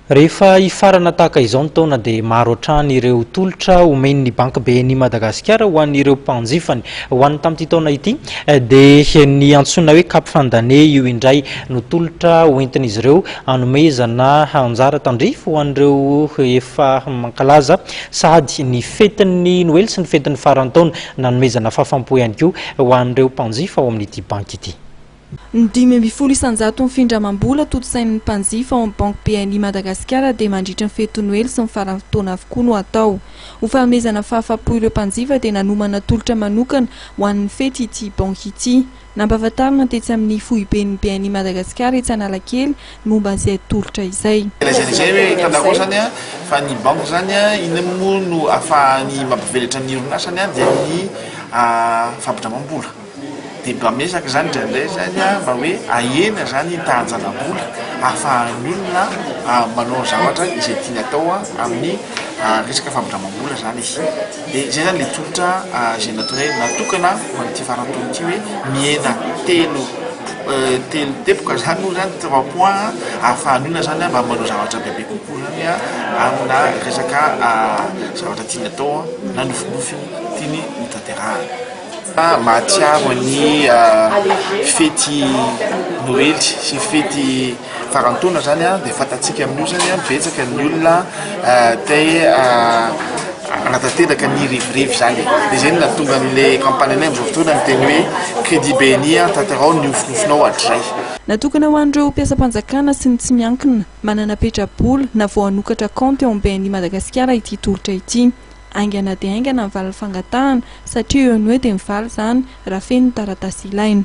Rehefa ifarana tahaka izao ny taona dia maro hatrany ireo tolotra omen'ny banky ben'ny Madagasikara ho an'ireo mpanjifany. Ho an'ny tamin'ity taona ity dia ny antsoina hoe Cap Fandane io indray no tolotra hoentin'izy ireo hanomezana anjara tandrifo ho an'ireo efa mankalaza sady ny fetin'ny Noely sy ny fetin'ny farantaona nanomezana fahafampo ihany koa ho an'ireo mpanjifa ao amin'ity banky ity. Ny 500 isan-jato mifindramam-bola totosain'ny mpanjifa ao amin'ny banky BNI Madagasikara dia mandritra ny fety Noely sy ny farantaona avokoa no atao. Ho fanomezana fahafampo ireo mpanjifa dia nanomana tolotra manokana ho an'ny fety ity banky ity. Nampahafantarina tetsy amin'ny foiben'ny BNI Madagasikara etsy Analakely momba an'izay tolotra izay. Izay hoe kandako zany fa ny banky zany iny moa no ahafahany mampivelatra ny orinasany dia ny fampindramam-bola. Dia mba mesaka zany indraindray zany mba hoe ahena zany tahanjanam-bola ahafahan'ny olona manao zavatra izay tiany atao amin'ny resaka fampindramam-bola zany izy. Dia izay zany le tolotra izay natokana ho an'ity farantaona ity hoe miena telo tepoka zany moa zany 3 points ahafahan'ny olona zany mba manao zavatra bebe kokoa zany amina resaka zavatra tiany atao na nofinofiny tiany hotanterahana. Mahatsiaro ny fety Noely sy fety farantaona zany dia fantatsika amin'io zany betsaka ny olona anatanteraka ny rivorivy zany. Dia izay no nahatonga an'ilay kampany anay amin'izao fotoana ny teny hoe Crédit BNI tanterao ny nofinofinao hatrizay. Natokana ho an'ireo mpiasam-panjakana sy ny tsy miankina manana petrabola na vao hanokatra kaonty ao amin'ny BNI Madagasikara ity tolotra ity. Aingana dia aingana mivaly fangatahana satria eo ny hoe dia mivaly zany raha feno taratasy ilaina.